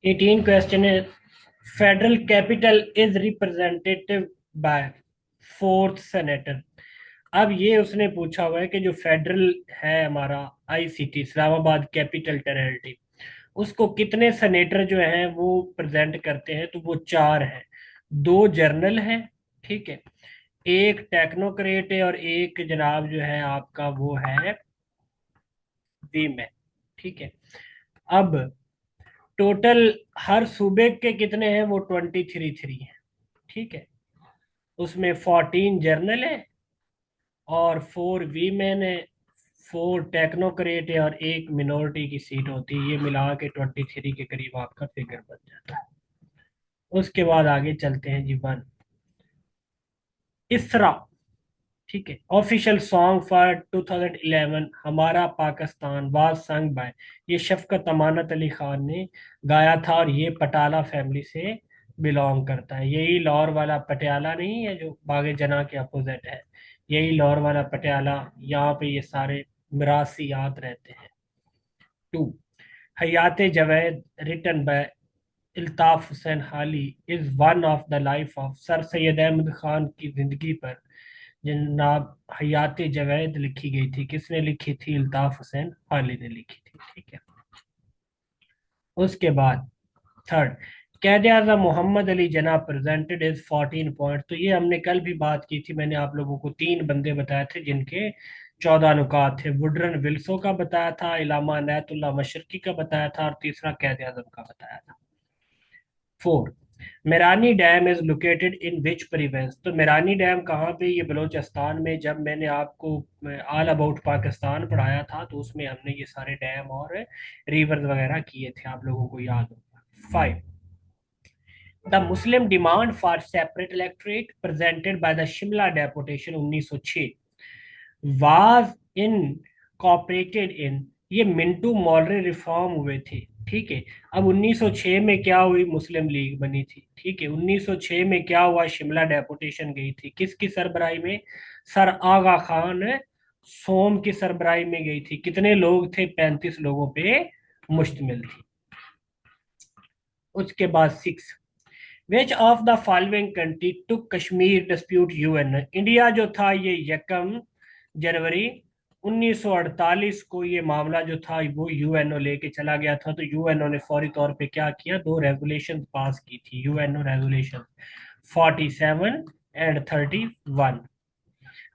18 question है। Federal capital is representative by fourth senator. अब ये उसने पूछा हुआ है कि जो फेडरल है हमारा आईसीटी इस्लामाबाद कैपिटल टेरिटरी, उसको कितने सेनेटर जो हैं वो प्रेजेंट करते हैं, तो वो चार हैं। दो जर्नल हैं, ठीक है, एक टेक्नोक्रेट है और एक जनाब जो है आपका वो है वीमेन, ठीक है। अब टोटल हर सूबे के कितने हैं, वो 23 हैं, ठीक है। उसमें 14 जर्नल है और 4 वीमेन है, 4 टेक्नोक्रेट है और एक मिनोरिटी की सीट होती है। ये मिला के 23 के करीब आपका फिगर बन जाता है। उसके बाद आगे चलते हैं जी। वन, इसरा, ठीक है, ऑफिशियल सॉन्ग फॉर 2011 हमारा पाकिस्तान वाज संग बाय, ये शफकत अमानत अली खान ने गाया था और ये पटाला फैमिली से बिलोंग करता है। यही लाहौर वाला पटियाला नहीं है जो बागे जना के अपोजिट है, यही लाहौर वाला पटियाला। यहाँ पे ये सारे मिरासियात रहते हैं। Two, Hayat Javed written by Altaf Hussain Hali is one of the life of sir Syed Ahmad Khan की जिंदगी पर जनाब हयात जवेद लिखी गई थी। किसने लिखी थी? इल्ताफ हुसैन हाली ने लिखी थी, ठीक है। उसके बाद थर्ड, कैद आजम मोहम्मद अली जना प्रेजेंटेड इज 14 पॉइंट। तो ये हमने कल भी बात की थी, मैंने आप लोगों को तीन बंदे बताए थे जिनके 14 नुकात थे। वुडरन विल्सो का बताया था, इलामा अनायतुल्लाह मशरकी का बताया था और तीसरा कैद आजम का बताया था। Four, Mirani dam is located in which province. तो मेरानी डैम कहाँ पे? ये बलूचिस्तान में। जब मैंने आपको ऑल अबाउट पाकिस्तान पढ़ाया था तो उसमें हमने ये सारे डैम और रिवर्स वगैरह किए थे, आप लोगों को याद होगा। Five, the Muslim demand for separate electorate presented by the Shimla deputation 1906 was incorporated in, ये मिंटू मॉलरे रिफॉर्म हुए थे, ठीक है। अब 1906 में क्या हुई? मुस्लिम लीग बनी थी, ठीक है। 1906 में क्या हुआ? शिमला डेपुटेशन गई थी, किसकी सरबराही में? सर आगा खान सोम की सरबराही में गई थी। कितने लोग थे? 35 लोगों पे मुश्तमिल थी। उसके बाद six, which of the following country took Kashmir dispute UN. India जो था ये 1 जनवरी 1948 को ये मामला जो था वो यूएनओ लेके चला गया था। तो यूएनओ ने फौरी तौर पे क्या किया? दो रेजोल्यूशन पास की थी, यूएनओ रेजोल्यूशन 47 एंड 31।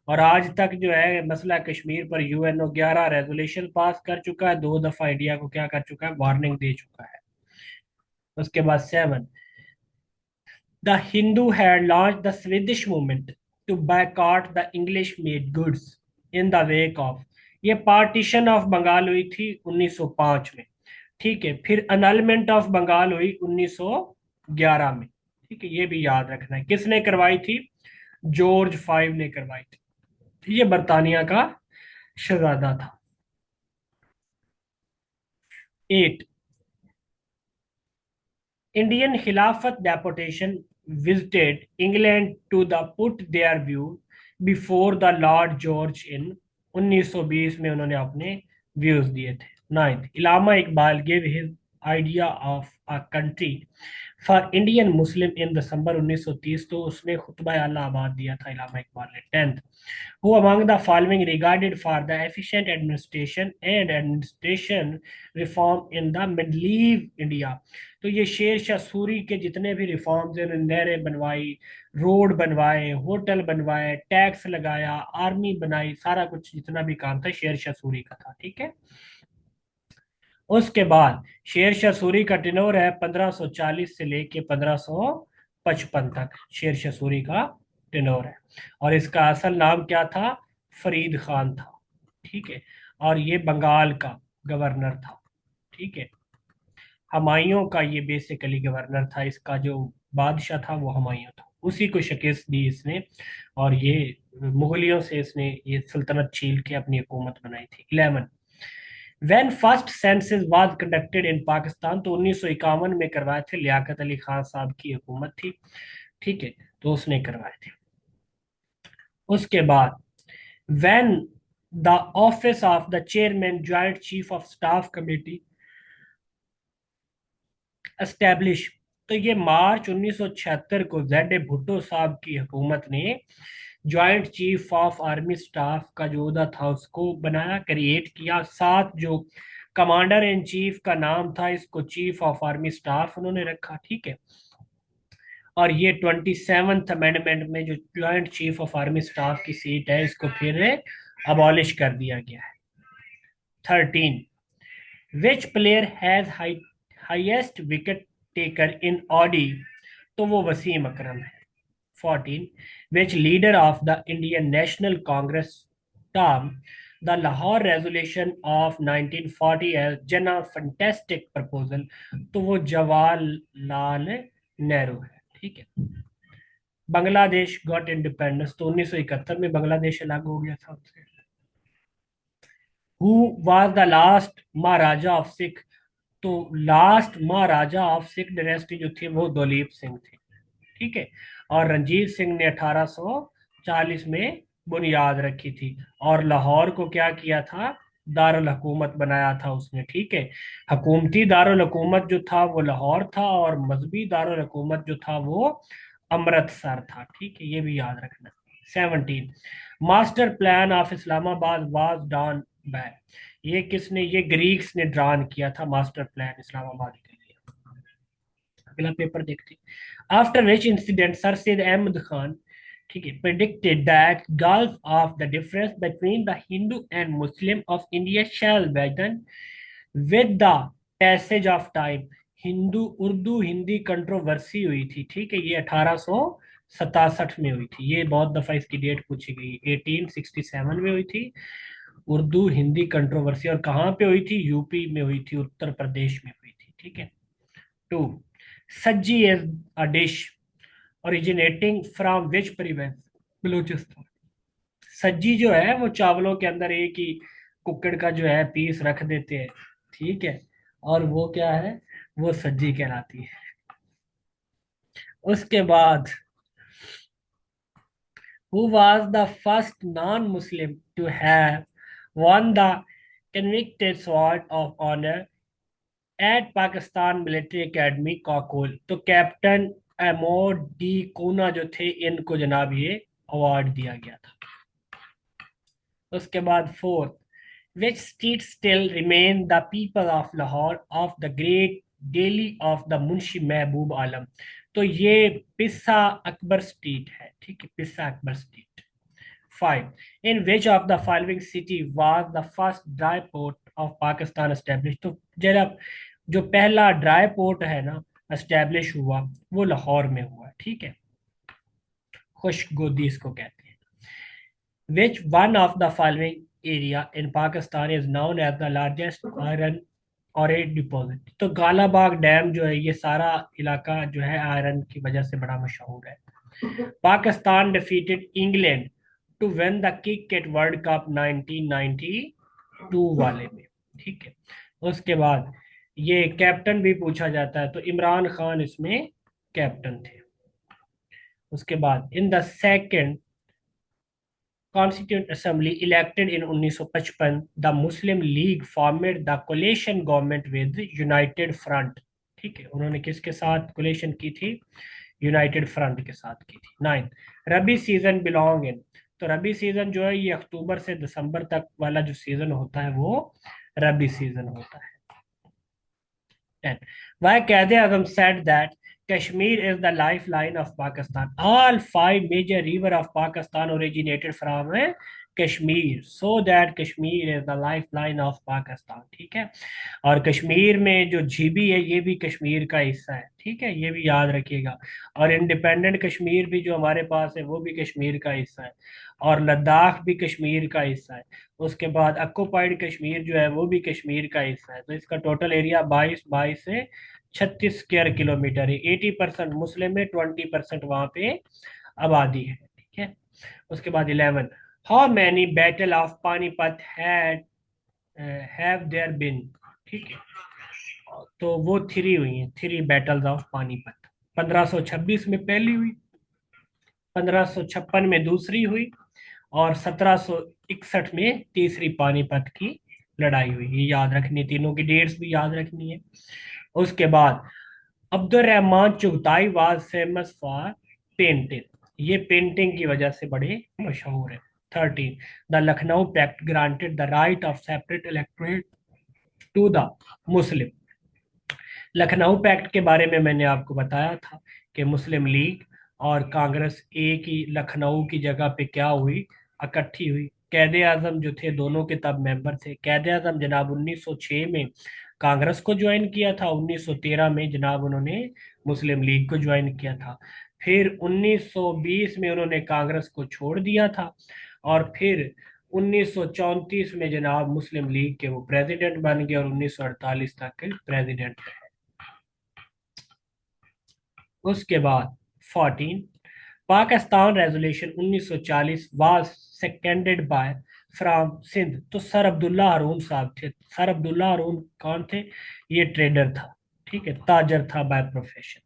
और आज तक जो है मसला कश्मीर पर यूएनओ 11 रेजोल्यूशन पास कर चुका है, दो दफा इंडिया को क्या कर चुका है? वार्निंग दे चुका है। उसके बाद seven, the Hindu had launched the Swedish movement to boycott the English made goods in the wake of, ये पार्टीशन ऑफ बंगाल हुई थी 1905 में, ठीक है। फिर अनलमेंट ऑफ बंगाल हुई 1911 में, ठीक है। ये भी याद रखना है। किसने करवाई थी? जॉर्ज फाइव ने करवाई थी। ये बरतानिया का शहजादा था। 8, Indian Khilafat deputation visited England to the put their view before the Lord George in 1920 में उन्होंने अपने व्यूज दिए थे। Ninth, Allama Iqbal gave his idea of a country for Indian Muslim in दिसंबर 1930। तो उसने खुतबा अल्लाह आबाद दिया था इलामा इकबाल ने। Tenth, who among the following regarded for the efficient administration and administration reform in the medieval India। तो ये शेर शाह सूरी के जितने भी रिफॉर्म्स हैं, उन्होंने नहरें बनवाई, रोड बनवाए, होटल बनवाए, टैक्स लगाया, आर्मी बनाई, सारा कुछ जितना भी काम था शेर शाह सूरी का था, ठीक है। उसके बाद शेर शाह सूरी का टेन्योर है 1540 से लेके 1555 तक शेर शाह सूरी का टेन्योर है। और इसका असल नाम क्या था? फरीद खान था, ठीक है। और ये बंगाल का गवर्नर था, ठीक है। हमायूं का ये बेसिकली गवर्नर था, इसका जो बादशाह था वो हमायूं था, उसी को शिकस्त दी इसने। और ये मुगलियों से इसने ये सल्तनत छील के अपनी हुकूमत बनाई थी। 11, when first census was conducted in Pakistan. तो 1951 में करवाए थे, लियाकत अली खान साहब की हुकूमत थी, ठीक है, तो उसने करवाए थे। उसके बाद when the office of the chairman joint chief of staff committee establish, तो ये मार्च 1976 को जेड भुट्टो साहब की हुकूमत ने joint chief of army staff का जो ओहदा था उसको बनाया, क्रिएट किया। साथ जो कमांडर इन चीफ का नाम था, इसको चीफ ऑफ आर्मी स्टाफ उन्होंने रखा, ठीक है। और ये 27th अमेंडमेंट में जो joint chief of army staff की सीट है, इसको फिर अबॉलिश कर दिया गया है। 13, विच player has highest wicket taker in Audi, तो वो वसीम अकरम है। 14, which leader of the Indian National Congress termed the Lahore Resolution of 1940 as Jana fantastic proposal, तो वो जवाहरलाल नेहरू है, ठीक है। बांग्लादेश गॉट इंडिपेंडेंस, तो 1971 में बांग्लादेश अलग हो गया था उससे। Who was the last maharaja of Sikh, तो last maharaja of Sikh dynasty जो थी वो दलीप सिंह थे, ठीक है। और रंजीत सिंह ने 1840 में बुनियाद रखी थी, और लाहौर को क्या किया था, दारुल हुकूमत बनाया था उसने, ठीक है। हुकूमती दारुल हुकूमत जो था वो लाहौर था, और मजहबी दारुल हुकूमत जो था वो अमृतसर था, ठीक है, ये भी याद रखना। 17, master plan of Islamabad was done by, ये किसने, ये ग्रीक्स ने ड्रॉन किया था मास्टर प्लान इस्लामाबाद के लिए। अगला पेपर देखते हैं। After which incident sir Syed Ahmad Khan, ठीक है, predicted that gulf of the difference between the Hindu and Muslim of India shall widen with the passage of time. Hindu Urdu Hindi controversy हुई थी, ठीक है, ये 1867 में हुई थी। ये बहुत दफा इसकी डेट पूछी गई, 1867 में हुई थी उर्दू हिंदी कंट्रोवर्सी। और कहाँ पे हुई थी, यूपी में हुई थी, उत्तर प्रदेश में हुई थी, ठीक है। 2, Sajji is a dish originating from which province, Balochistan. Sajji जो है वो चावलों के अंदर एक ही कुक्कड़ का जो है पीस रख देते हैं, ठीक है, और वो क्या है, वो सज्जी कहलाती है। उसके बाद, who was the first non-Muslim to have won the convicted sword of honor at Pakistan military academy Kakul, तो कैप्टन एमोड डी कोना जो थे, इनको जनाब ये अवार्ड दिया गया था। उसके बाद 4, which street still remain the people of Lahore of the great daily of the Munshi Mehboob Alam, तो ये पिस्सा अकबर स्ट्रीट है, ठीक है, पिस्सा Akbar street. 5, in which of the following city was the first dry port of Pakistan establish, तो जरा जो पहला ड्राई पोर्ट है ना एस्टेब्लिश हुआ, वो लाहौर में हुआ, ठीक है, खुश्क गोदी इसको कहते हैं। Which one of the following area in Pakistan is known as the largest iron ore a deposit, तो गालाबाग डैम जो है, ये सारा इलाका जो है आयरन की वजह से बड़ा मशहूर है। Pakistan defeated England to win the cricket world cup 1992 वाले में, ठीक है। उसके बाद ये कैप्टन भी पूछा जाता है, तो इमरान खान इसमें कैप्टन थे। उसके बाद, in the second constituent assembly elected in 1955 the Muslim league formed the coalition government with United front, ठीक है, उन्होंने किसके साथ कोलेशन की थी, यूनाइटेड फ्रंट के साथ की थी। 9, रबी सीजन बिलोंग इन, तो रबी सीजन जो है ये अक्टूबर से दिसंबर तक वाला जो सीजन होता है वो रबी सीजन होता है। 10, why Quaid-e-Azam said that Kashmir is the lifeline of Pakistan. All five major rivers of Pakistan originated from Kashmir, so that Kashmir is the lifeline of Pakistan. ठीक है, और कश्मीर में जो जीबी है ये भी कश्मीर का हिस्सा है, ठीक है, ये भी याद रखिएगा। और इंडिपेंडेंट कश्मीर भी जो हमारे पास है वो भी कश्मीर का हिस्सा है, और लद्दाख भी कश्मीर का हिस्सा है। उसके बाद अक्यूपाइड कश्मीर जो है वो भी कश्मीर का हिस्सा है। तो इसका टोटल एरिया 22 से 36 स्क्वायर किलोमीटर है। 80% मुस्लिम है, 20% वहाँ पे आबादी है, ठीक है। उसके बाद 11, how many battle of Panipat have there been, ठीक है, तो वो 3 हुई हैं, 3 बैटल्स ऑफ पानीपत। 1526 में पहली हुई, 1556 में दूसरी हुई, और 1761 में तीसरी पानीपत की लड़ाई हुई। ये याद रखनी, तीनों की डेट्स भी याद रखनी है। उसके बाद Abdul Rahman Chughtai was famous for painting, ये पेंटिंग की वजह से बड़े मशहूर है। 13, the Lucknow pact granted the right of separate electorate to the Muslim. Lucknow pact के बारे में मैंने आपको बताया था कि मुस्लिम लीग और कांग्रेस एक ही लखनऊ की जगह पे क्या हुई, इकट्ठी हुई। कैद आजम जो थे दोनों के तब मेंबर थे। कैद आजम जनाब 1906 में कांग्रेस को ज्वाइन किया था, 1913 में जनाब उन्होंने मुस्लिम लीग को ज्वाइन किया था। फिर 1920 में उन्होंने कांग्रेस को छोड़ दिया था, और फिर 1934 में जनाब मुस्लिम लीग के वो प्रेसिडेंट बन गए और 1948 तक के प्रेसिडेंट। उसके बाद 14, Pakistan resolution 1940 was seconded by from Sindh. तो सर अब्दुल्ला हारून साहब थे। सर अब्दुल्ला हारून कौन थे? ये ट्रेडर था, ठीक है, ताजर था by profession.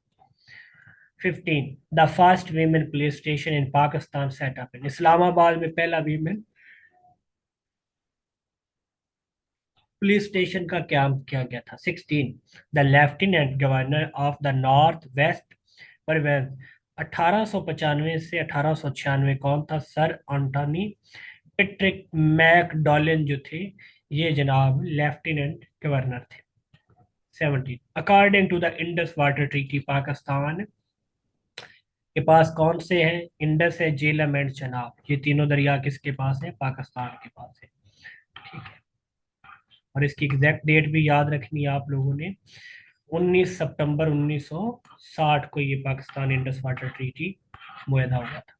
15, the first women police station in Pakistan set up in Islamabad में पहला वीमेन पुलिस स्टेशन का क्याम किया गया था। 16, the lieutenant governor of the north west परिवहन 1895 से 1896 कौन था? सर एंटोनी पेट्रिक मैकडॉलन जो थे, ये जनाब लेफ्टिनेंट गवर्नर थे। 17, according to the Indus water treaty Pakistan के पास कौन से हैं? इंडस है, झेलम एंड चनाब, ये तीनों दरिया किसके पास है? पाकिस्तान के पास है। ठीक है, और इसकी एग्जैक्ट डेट भी याद रखनी है आप लोगों ने। 19 सितंबर 1960 को ये पाकिस्तान इंडस वाटर ट्रीटी मुहैया हुआ था।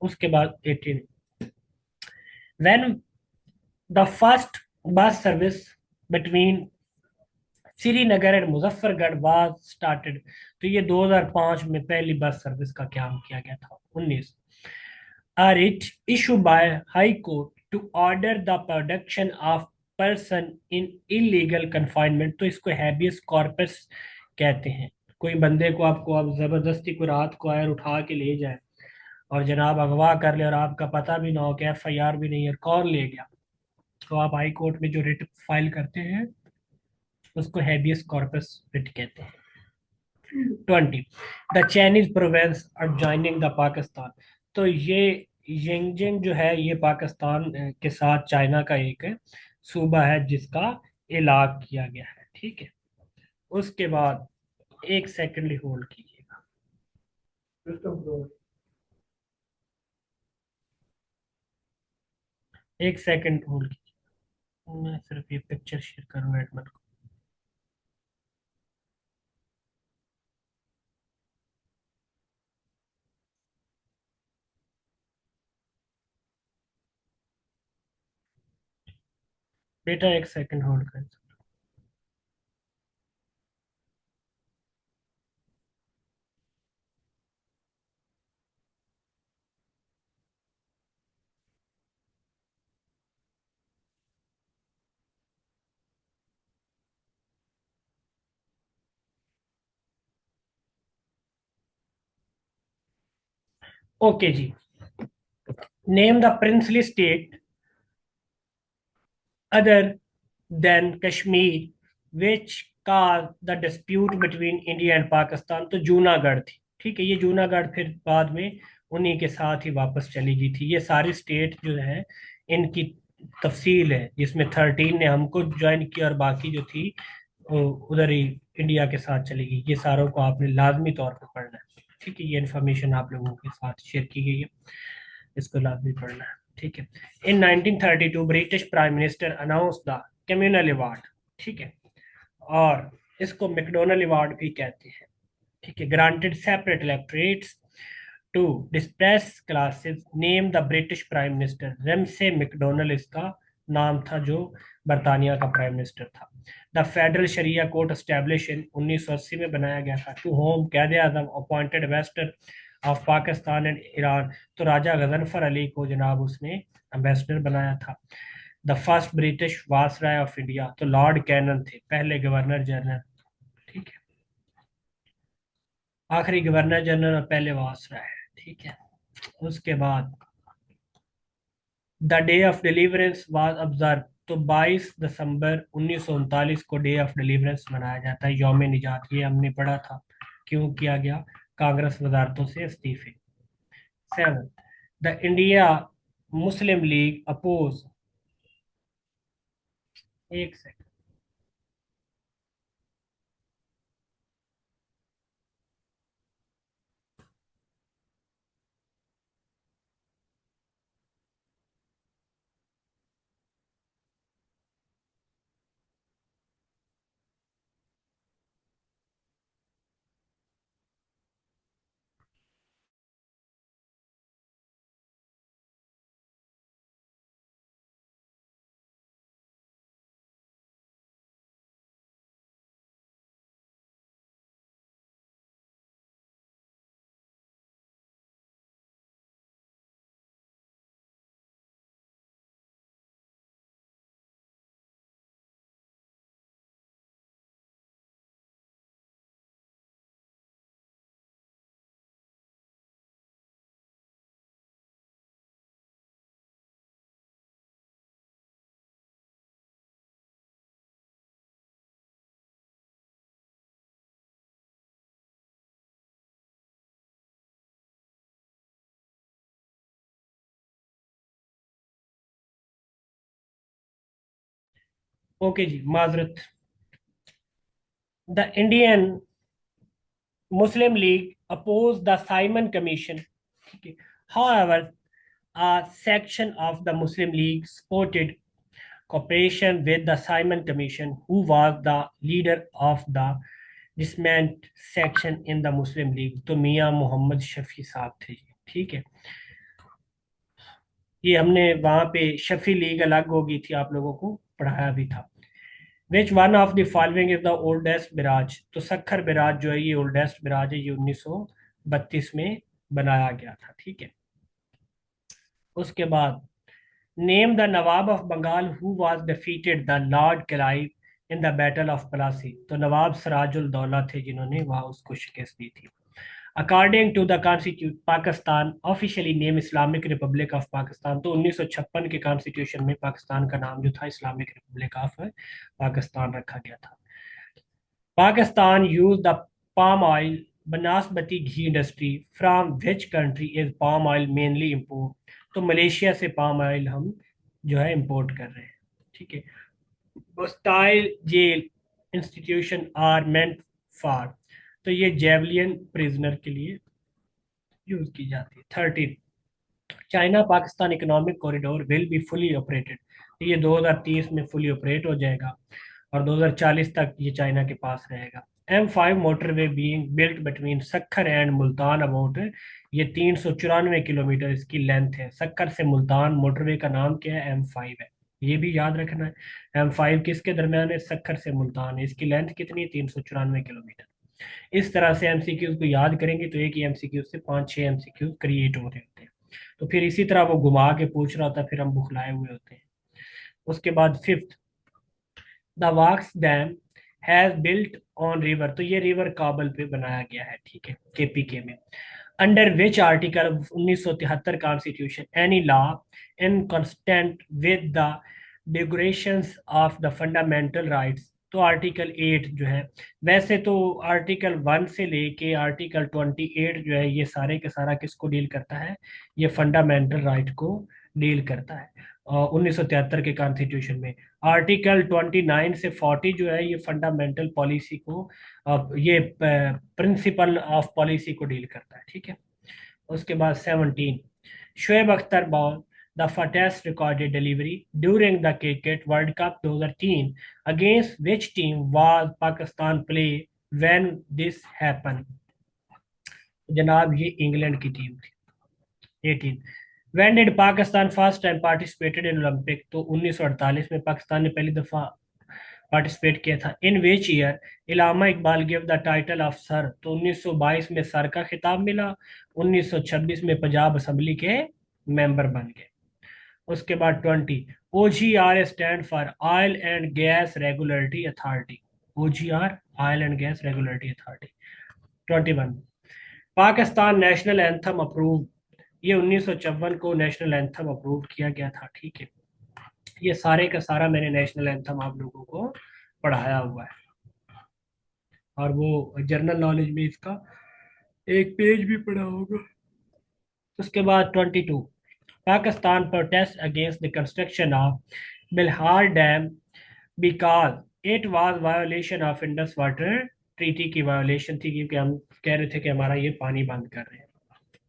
उसके बाद 18, when the first bus service between Srinagar and Muzaffargarh was started. तो ये 2005 में पहली बस सर्विस का क्या किया गया था। 19, a writ issued by High Court to order the production of person in illegal confinement। तो इसको हैबियस कॉर्पस कहते हैं। कोई बंदे को आपको आप जबरदस्ती को रात को आए और उठा के ले जाए और जनाब अगवा कर ले और आपका पता भी ना हो कि एफआईआर भी नहीं है, कौन ले गया, तो आप हाई कोर्ट में जो रिट फाइल करते हैं उसको हैबियस कॉर्पस रिट कहते हैं। 20, the Chinese province adjoining the Pakistan. तो ये यंगजिंग जो है ये पाकिस्तान के साथ चाइना का एक सूबा है जिसका इलाक किया गया है। ठीक है, उसके बाद एक सेकंड होल्ड कीजिएगा। एक सेकंड होल्ड कीजिए, मैं सिर्फ ये पिक्चर शेयर करूँ एडमिन को। बेटा एक सेकंड होल्ड कर। ओके जी, name the princely state other than Kashmir which caused the dispute between India and Pakistan। तो जूनागढ़ थी। ठीक है, ये जूनागढ़ फिर बाद में उन्हीं के साथ ही वापस चली गई थी। ये सारी स्टेट जो है इनकी तफसील है, जिसमें 13 ने हमको ज्वाइन किया और बाकी जो थी वो उधर ही इंडिया के साथ चली गई। ये सारों को आपने लाजमी तौर पर पढ़ना है। ठीक है, ये इन्फॉर्मेशन आप लोगों के साथ शेयर की गई है, इसको लाजमी पढ़ना है। ठीक है, इन 1932 British prime minister announce the communal award. ठीक है, और इसको मैकडोनल्ड अवार्ड भी कहते हैं। ठीक है, granted separate electorates to depressed classes. Name the British prime minister. Ramsay MacDonald इसका नाम था जो बरतानिया का प्राइम मिनिस्टर था। The federal Sharia court establish in 1980 में बनाया गया था। Two whom Quaid Azam appointed ambassador of Pakistan and Iran. तो राजा गजनफर अली को जनाब उसने एम्बेसडर बनाया था। The first British viceroy of India. तो लॉर्ड कैनन थे पहले गवर्नर जनरल। ठीक है, आखिरी गवर्नर जनरल और पहले वायसराय। ठीक है, उसके बाद the day of deliverance was observe तो 22 दिसंबर 1939 को डे ऑफ डिलीवरेंस मनाया जाता है, यौम निजात। ये हमने पढ़ा था क्यों किया गया, कांग्रेस वजारतों से इस्तीफे। Seven, the India Muslim league oppose, एक सेकंड। ओके जी, माजरत। The Indian Muslim league oppose the Simon commission. ठीक है। However, a section of the Muslim League supported cooperation with the Simon Commission, who was the leader of the dissident section in the Muslim League। तो मियाँ मोहम्मद शफी साहब थे जी। ठीक है। ये हमने वहां पे शफी लीग अलग हो गई थी, आप लोगों को पढ़ाया भी था। Which one of the following is the oldest barrage. तो सखर बिराज जो है ये ओल्डेस्ट बिराज है, ये 1932 में बनाया गया था। ठीक है। उसके बाद name the Nawab of Bengal who was defeated the lord Clive in the battle of Plassey. तो नवाब सिराजुल दौला थे जिन्होंने वहां उसको शिकस्त दी थी। According to the constitute Pakistan officially name Islamic republic of Pakistan. तो 1956 के कॉन्स्टिट्यूशन में पाकिस्तान का नाम जो था इस्लामिक रिपब्लिक ऑफ पाकिस्तान रखा गया था। Pakistan use the palm oil vanaspati ghee industry from which country is palm oil mainly import. तो मलेशिया से पाम ऑयल हम जो है इंपोर्ट कर रहे हैं। ठीक है। Bastille jail institution are meant for. तो ये जेवलियन प्रिजनर के लिए यूज की जाती है। 13, China Pakistan economic corridor will be fully operated. ये 2030 में फुली ऑपरेट हो जाएगा और 2040 तक ये चाइना के पास रहेगा। M5 motorway being built between Sukkur and Multan about, ये 394 किलोमीटर इसकी लेंथ है। सक्खर से मुल्तान मोटरवे का नाम क्या है, M5 है। ये भी याद रखना है। M5 किसके दरमियान है, सक्खर से मुल्तान है। इसकी लेंथ कितनी है, 394 किलोमीटर। इस तरह से एमसीक्यूज को याद करेंगे तो एक ही एमसीक्यू से 5-6 एमसीक्यूज क्रिएट हो रहे होते हैं। तो फिर इसी तरह वो घुमा के पूछ रहा होता है, फिर हम बुखलाए हुए होते हैं। उसके बाद fifth, the wax dam has built on river. तो ये रिवर काबल पे बनाया गया है। ठीक है, केपीके में। Under which article 1973 constitution any law inconsistent with the declarations of the fundamental rights. तो आर्टिकल 8 जो है, वैसे तो आर्टिकल 1 से लेके आर्टिकल 28 जो है ये सारे के सारा किसको डील करता है, ये फंडामेंटल राइट को डील करता है। 1973 के कॉन्स्टिट्यूशन में आर्टिकल 29 से 40 जो है ये फंडामेंटल पॉलिसी को, ये प्रिंसिपल ऑफ पॉलिसी को डील करता है। ठीक है। उसके बाद 17, Shoaib Akhtar bowl the fastest recorded delivery during the cricket world cup 2003 against which team was Pakistan play when this happen. जनाब ये इंग्लैंड की टीम थी। 18, when did Pakistan first time participated in Olympic. तो 1948 में पाकिस्तान ने पहली दफा पार्टिसिपेट किया था। In which year Allama Iqbal give the title of sir. तो 1922 में सर का खिताब मिला। 1926 में पंजाब असम्बली के मेंबर बन गए। उसके बाद 20, OGR stand for oil and gas regulatory authority. OGR oil and gas regulatory authority. 21, Pakistan national anthem approve. ये 1954 को नेशनल एंथम अप्रूव किया गया था। ठीक है। ये सारे का सारा मैंने नेशनल एंथम आप लोगों को पढ़ाया हुआ है, और वो जनरल नॉलेज में इसका एक पेज भी पढ़ा होगा। उसके बाद 22, Pakistan protest against the construction of Baglihar dam because it was violation of Indus water treaty की वायोलेशन थी, क्योंकि हम कह रहे थे कि हमारा ये पानी बंद कर रहे हैं।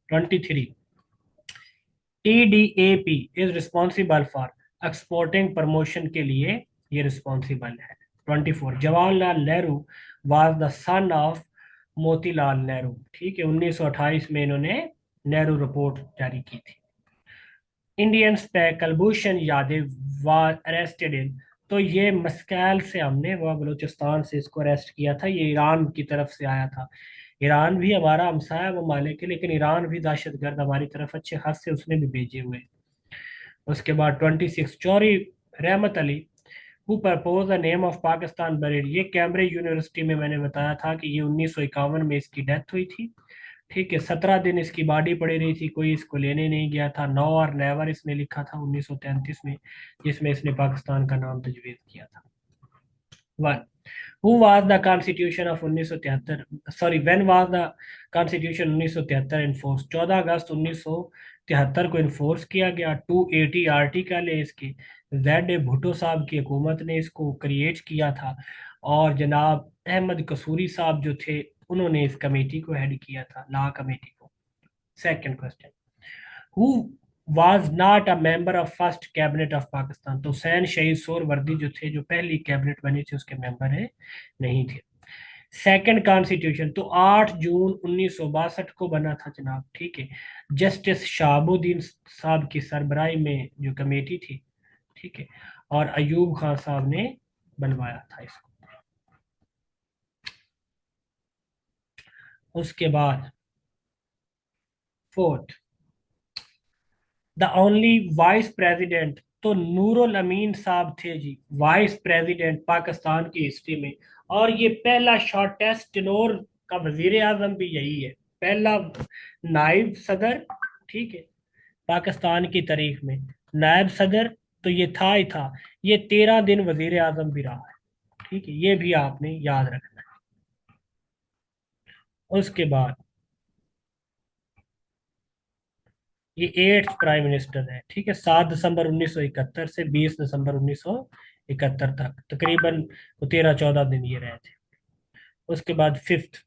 23, TDAP is responsible for exporting promotion के लिए ये रिस्पॉन्सिबल है। 24, Jawaharlal Nehru was the son of Motilal Nehru. ठीक है, 1928 में इन्होंने नेहरू रिपोर्ट जारी की थी। इंडियंस पे Kulbhushan Yadav was arrested in, तो ये मस्कैल से हमने वह बलूचिस्तान से इसको अरेस्ट किया था, ये ईरान की तरफ से आया था। ईरान भी हमारा हमसाया ममालिक है, लेकिन ईरान भी दहशतगर्द हमारी तरफ अच्छे खासे उसने भी भेजे हुए। उसके बाद 26, चौरी रहमत Ali who propose the name of Pakistan buried, ये कैम्ब्रिज यूनिवर्सिटी में मैंने बताया था कि ये 1951 में इसकी डेथ हुई थी। ठीक है, 17 दिन इसकी बॉडी पड़ी रही थी, कोई इसको लेने नहीं गया था। नो और नेवर इसने लिखा था 1933 में, जिसमें इसने पाकिस्तान का नाम तजवीज़ किया था। One, who was the constitution of 1973, sorry when was the constitution 1973 enforce, 14 अगस्त 1973 को इन्फोर्स किया गया। 280 आर्टिकल है इसके। जेड ए भुट्टो साहब की हुकूमत ने इसको क्रिएट किया था, और जनाब अहमद कसूरी साहब जो थे उन्होंने इस कमेटी को हेड किया था, लॉ कमेटी को। Second question, who was not a member of first cabinet of Pakistan, तो हुसैन शहीद सोहरवर्दी जो थे, जो पहली कैबिनेट बनी थी, उसके मेंबर है नहीं थे। सेकंड कॉन्स्टिट्यूशन तो 8 जून 1962 को बना था जनाब। ठीक है, जस्टिस शहाबुद्दीन साहब की सरबराही में जो कमेटी थी। ठीक है, और अयूब खान साहब ने बनवाया था इसको। उसके बाद fourth, the only vice president, तो नूरुल अमीन साहब थे जी वाइस प्रेसिडेंट पाकिस्तान की हिस्ट्री में, और ये पहला शॉर्टेस्ट टेन्योर का वजीर आजम भी यही है, पहला नायब सदर। ठीक है, पाकिस्तान की तारीख में नायब सदर तो ये था ही था, ये 13 दिन वजीर आजम भी रहा है। ठीक है, ये भी आपने याद रखना है। उसके बाद ये 8th प्राइम मिनिस्टर है। ठीक है, 7 दिसंबर 1971 से 20 दिसंबर 1971 तक, तकरीबन 13-14 दिन ये रहे थे। उसके बाद fifth,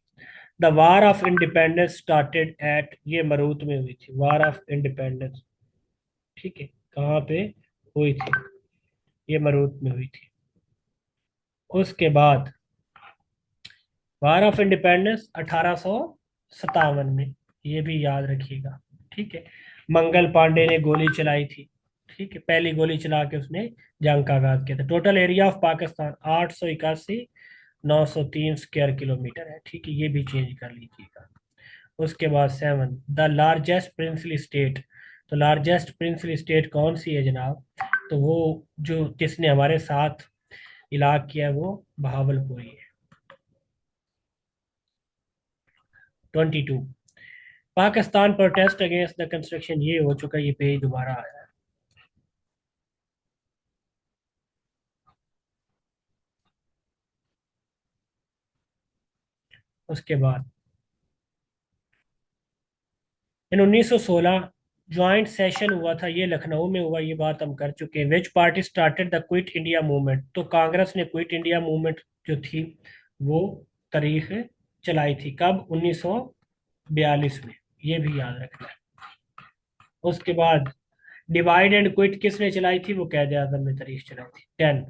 the war of independence started at, ये मरूत में हुई थी वार ऑफ इंडिपेंडेंस। ठीक है, कहाँ पे हुई थी? ये मरूत में हुई थी। उसके बाद वार ऑफ इंडिपेंडेंस 1857 में, ये भी याद रखिएगा। ठीक है, मंगल पांडे ने गोली चलाई थी। ठीक है, पहली गोली चला के उसने जंग का आगाज किया था। Total area of Pakistan 881,903 square kilometre है। ठीक है, ये भी चेंज कर लीजिएगा। उसके बाद 7, द लार्जेस्ट प्रिंसली स्टेट, तो लार्जेस्ट प्रिंसली स्टेट कौन सी है जनाब? तो वो जो जिसने हमारे साथ इलाक किया है वो बहावलपुर ही है। 22, Pakistan protest against the construction, ये हो चुका, ये पेज दोबारा आया है। उसके बाद इन 1916 ज्वाइंट सेशन हुआ था, ये लखनऊ में हुआ, ये बात हम कर चुके हैं। विच party started the quit India movement, तो कांग्रेस ने क्विट इंडिया मूवमेंट जो थी वो तारीख चलाई थी, कब? 1942 में, ये भी याद रखना है। उसके बाद डिवाइड एंड क्विट किसने चलाई थी? वो कैद आजम ने तारीख चलाई थी। 10,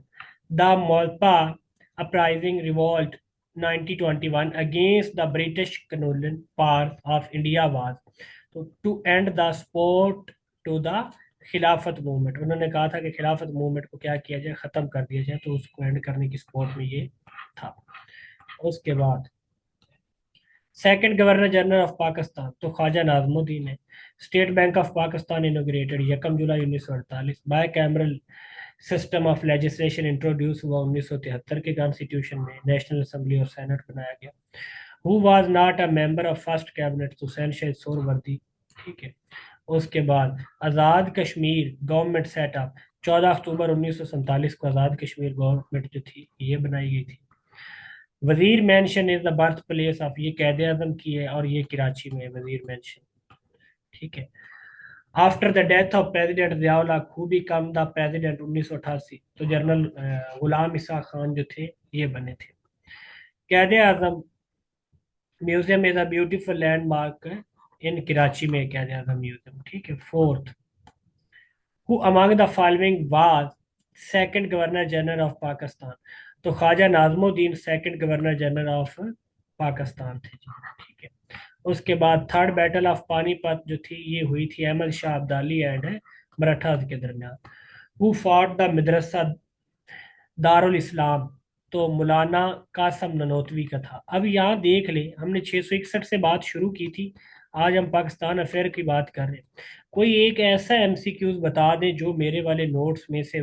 द मोल्पा uprising revolt 1921 against the British colonial part of India was, तो to end the support to the Khilafat movement, उन्होंने कहा था कि खिलाफत मूवमेंट को क्या किया जाए, खत्म कर दिया जाए, तो उसको एंड करने की सपोर्ट में ये था। उसके बाद second governor general of Pakistan तो ख्वाजा नाजमुद्दीन है। State bank of Pakistan inaugurated 1 July 1948। Bicameral system of legislation introduce हुआ 1973 के कॉन्स्टिट्यूशन में। नेशनल असेंबली और सेनेट बनाया गया। Who was not a member of first cabinet, Hussain शहीद सोहरवर्दी। ठीक है, उसके बाद आज़ाद कश्मीर गवर्नमेंट सेटअप, 14 अक्टूबर 1947 को आज़ाद कश्मीर गवर्नमेंट जो थी ये बनाई गई थी। वजीर mention is the birth place of, ये कैद आजम की है और ये कराची में है वजीर मेंशन। ठीक है। After the death of president Ziaul हक हु बिकम द प्रेसिडेंट 1988, तो जनरल गुलाम ईसा खान जो थे ये बने थे। Quaid Azam museum is a beautiful landmark in Karachi में, कैद आजम म्यूजियम। ठीक है। Fourth, who among the following was second governor general of Pakistan, तो Khawaja Nazimuddin second governor general of Pakistan थे जी। ठीक है। उसके बाद थर्ड बैटल ऑफ पानीपत जो थी ये हुई थी अहमद शाह अब्दाली एंड मराठास के दरमियान। हु फॉट द मदरसा दारुल इस्लाम, तो मौलाना कासम ननोतवी का था। अब यहाँ देख ले, हमने 661 से बात शुरू की थी, आज हम पाकिस्तान अफेयर की बात कर रहे हैं। कोई एक ऐसा एमसीक्यूज बता दे जो मेरे वाले नोट्स में से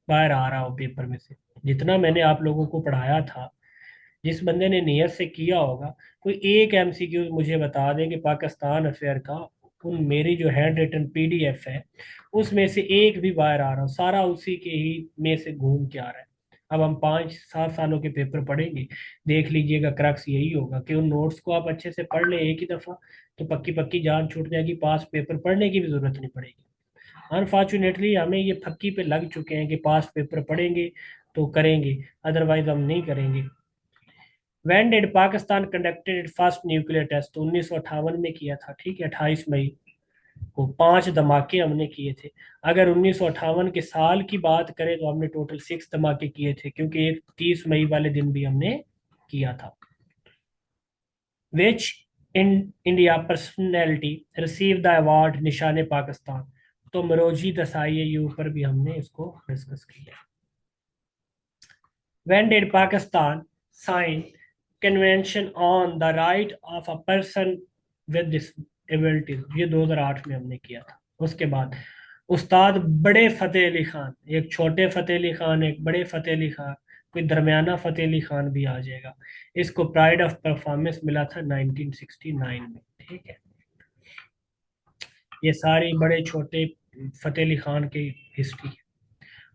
बाहर आ रहा हो, पेपर में से, जितना मैंने आप लोगों को पढ़ाया था, जिस बंदे ने नियत से किया होगा, कोई एक एमसीक्यूज मुझे बता दें कि पाकिस्तान अफेयर का उन मेरी जो हैंड रिटन पीडीएफ है उसमें से एक भी बाहर आ रहा हो, सारा उसी के ही में से घूम के आ रहा है। अब हम 5-7 सालों के पेपर पढ़ेंगे, देख लीजिएगा क्रक्स यही होगा कि उन नोट्स को आप अच्छे से पढ़ ले एक ही दफ़ा, तो पक्की पक्की जान छूट जाएगी, पास पेपर पढ़ने की भी जरूरत नहीं पड़ेगी। अनफॉर्चुनेटली हमें ये फक्की पे लग चुके हैं कि पास पेपर पढ़ेंगे तो करेंगे, अदरवाइज हम नहीं करेंगे। When did Pakistan conducted it first nuclear test, तो 1958 में किया था। ठीक है। 28 मई को 5 धमाके हमने किए थे। अगर 1958 के साल की बात करें तो हमने टोटल 6 धमाके किए थे, क्योंकि एक 30 मई वाले दिन भी हमने किया था। Which in India personality receive the award Nishan Pakistan, तो मरोजी दसाई ये ऊपर भी हमने इसको डिस्कस किया। When did Pakistan sign Convention on the Right of a Person with Disabilities? ये 2008 में हमने किया था। उसके बाद उस्ताद बड़े फतेह अली खान, एक छोटे फतेह अली खान, एक बड़े फतेह अली खान, कोई दरमियाना फतेह अली खान भी आ जाएगा। इसको प्राइड ऑफ परफॉर्मेंस मिला था 1969 में। ठीक है। ये सारी बड़े छोटे फतेह अली खान की हिस्ट्री।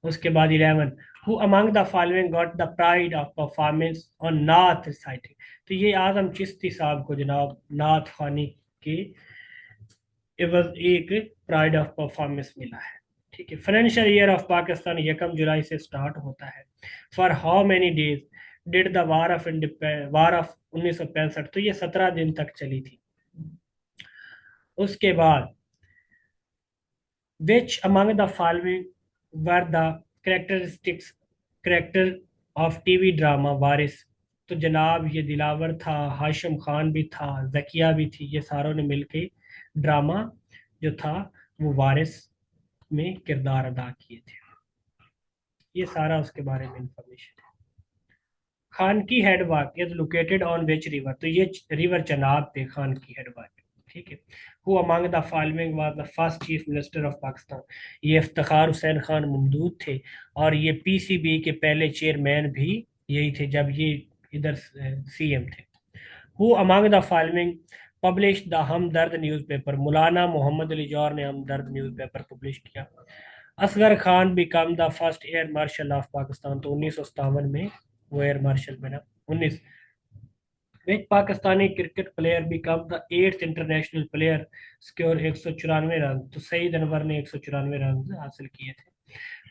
उसके बाद 11, who among the following got the pride of performance on Nath reciting, तो ये आजम चिश्ती साहब को जनाब नाथ खानी की एवज एक प्राइड ऑफ परफॉर्मेंस मिला है। ठीक है। फाइनेंशियल ईयर ऑफ पाकिस्तान 1 जुलाई से स्टार्ट होता है। For how many days did the war of 1965, तो ये 17 दिन तक चली थी। उसके बाद which among the following were the characteristics character of TV drama Waris, तो जनाब ये दिलावर था, हाशिम खान भी था, जकिया भी थी, ये सारों ने मिलके ड्रामा जो था वो वारिस में किरदार अदा किए थे। ये सारा उसके बारे में इंफॉर्मेशन है। Khanki head work is located on which river, तो ये रिवर चनाब पे खानकी हेड वर्क। ठीक है। Who among the following was the first chief minister of Pakistan, ये इफ्तिखार हुसैन खान ममदूद थे, और ये पीसीबी के पहले चेयरमैन भी यही थे जब ये इधर सीएम थे। Who among the following publish the Hamdard newspaper, Maulana Mohammad Ali Jauhar ने हमदर्द न्यूज़पेपर पब्लिश किया। Asghar Khan become the first air marshal of Pakistan, तो 1957 में वो एयर मार्शल बना। 19, which Pakistani cricket player become the 8th international player score 194 run, तो सईद अनवर ने 194 रन हासिल किए थे।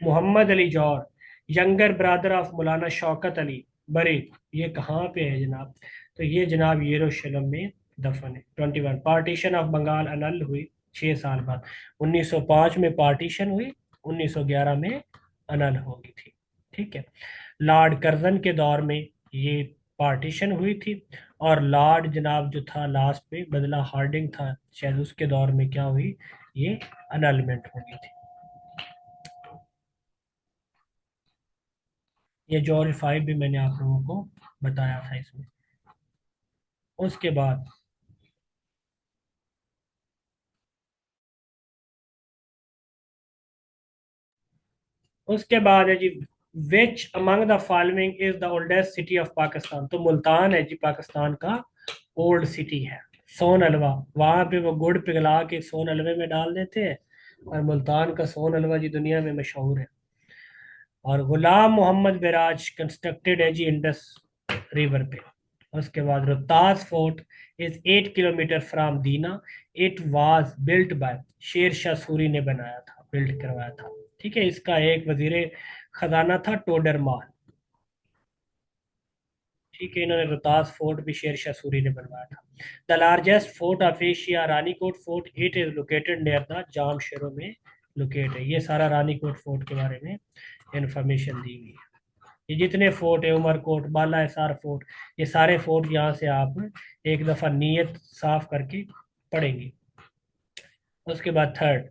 Mohammad Ali Jauhar younger brother of Maulana Shaukat Ali बरी, ये कहाँ पे है जनाब, तो ये जनाब यरूशलेम में दफन है। 21, पार्टीशन ऑफ बंगाल अनल हुई 6 साल बाद। 1905 में पार्टीशन हुई, 1911 में अनल हो गई थी। ठीक है। लॉर्ड कर्जन के दौर में ये पार्टीशन हुई थी, और लॉर्ड जनाब जो था लास्ट पे बदला हार्डिंग था, शायद उसके दौर में क्या हुई, ये अनलमेंट हो गई थी। ये जॉर्ज 5 भी मैंने आप लोगों को बताया था इसमें। उसके बाद उसके बाद है जी, which among the following is the oldest city of Pakistan, तो मुल्तान है जी पाकिस्तान का ओल्ड सिटी है। सोन हलवा, वहां पे वो गुड़ पिघला के सोन हलवे में डाल देते हैं, और मुल्तान का सोन हलवा जी दुनिया में मशहूर है। और गुलाम मोहम्मद बिराज कंस्ट्रक्टेड है जी इंडस रिवर पे। उसके बाद Rohtas fort is 8 kilometre from Dina. It was built by Sher Shah Suri ने बनाया था, बिल्ड करवाया था। ठीक है, इसका एक वजीर खजाना था टोडरमाल। ठीक है, इन्होंने रोहतास फोर्ट भी शेर शाह सूरी ने बनवाया था। The largest fort of Asia Ranikot fort, it is located near the Jamshoro में लोकेट है। ये सारा रानीकोट फोर्ट के बारे में इंफॉर्मेशन दी हुई है। ये जितने फोर्ट है, उमरकोट, बाला हिसार फोर्ट, ये सारे फोर्ट यहाँ से आप एक दफा नीयत साफ करके पढ़ेंगे। उसके बाद थर्ड,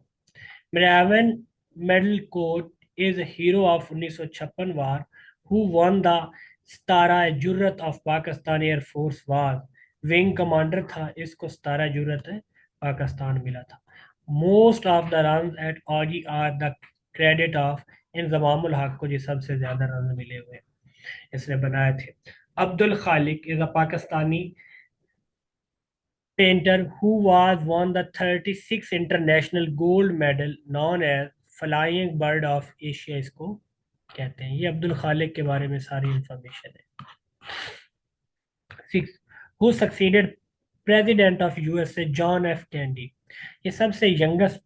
मेरावन मेडल कोट is hero of 1956 war, who won the Sitara Jurrat of Pakistan air force war, wing commander था, इसको सतारा जुर्रत है पाकिस्तान मिला था। Most of the run at Aussie are the credit of Inzamamul Haq को, जी सबसे ज्यादा रन मिले हुए इसने बनाए थे। Abdul Khaliq is a Pakistani painter who was one the 36 international gold medal known as flying bird of Asia, इसको कहते हैं। ये अब्दुल खालिक के बारे में सारी इंफॉर्मेशन है। Six, who succeeded president of USA John F candy, ये सबसे यंगेस्ट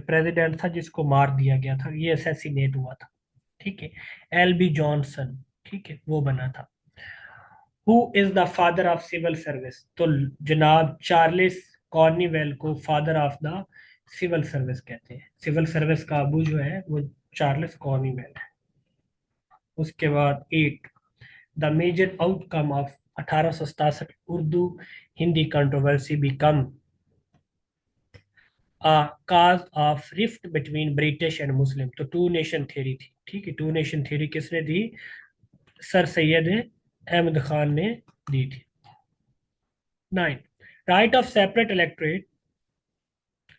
प्रेसिडेंट था जिसको मार दिया गया था, ये असैसिनेट हुआ था। ठीक है, एल बी जॉनसन, ठीक है, वो बना था। Who is the father of civil service, तो जनाब चार्ल्स कॉर्नीवेल को father of the civil service कहते हैं। सिविल सर्विस का अबू जो है वो चार्ल्स कॉर्नीवेल है। उसके बाद eight, the major outcome of 1867 Urdu Hindi controversy become a cause of rift between British and Muslim, तो टू नेशन थ्योरी थी। ठीक है, टू नेशन थ्योरी किसने दी? सर सैयद अहमद खान ने दी थी। Nine, right of separate electorate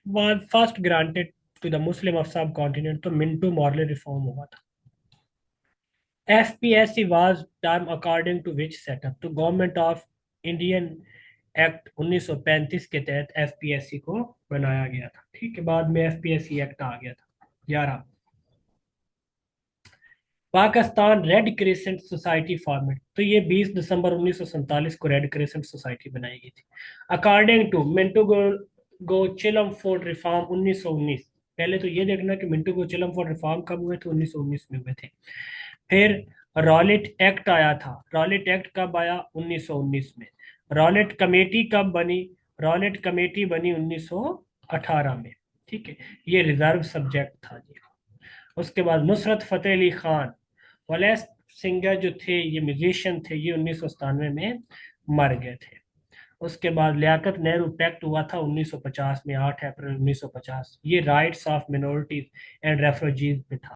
was first granted to the Muslim of subcontinent, तो Minto Morley reform हुआ था। FPSC was term according to which setup, तो गवर्नमेंट ऑफ इंडियन एक्ट 1935 के तहत FPSC को बनाया गया था। ठीक है, बाद में एफपीएससी एक्ट आ गया था। 11, Pakistan red crescent society format, तो ये 20 दिसंबर 1947 को रेड क्रिसेंट सोसाइटी बनाई गई थी। According to Minto Chelmsford reform 1919, पहले तो ये देखना कि मिंटो गोचिलम फोर्ड रिफॉर्म कब हुए थे, 1919 में हुए थे। फिर रॉलेट एक्ट आया था। रॉलेट एक्ट कब आया? 1919 में। रॉलेट कमेटी कब बनी? रॉलेट कमेटी बनी 1918 में। ठीक है, ये रिजर्व सब्जेक्ट था जी। उसके बाद नुसरत फतेह अली खान वलेस सिंगर जो थे, ये म्यूजिशियन थे, ये 1997 में मर गए थे। उसके बाद लियाकत नेहरू पैक्ट हुआ था 1950 में, 8 अप्रैल 1950, ये rights of minorities and refugees पे था।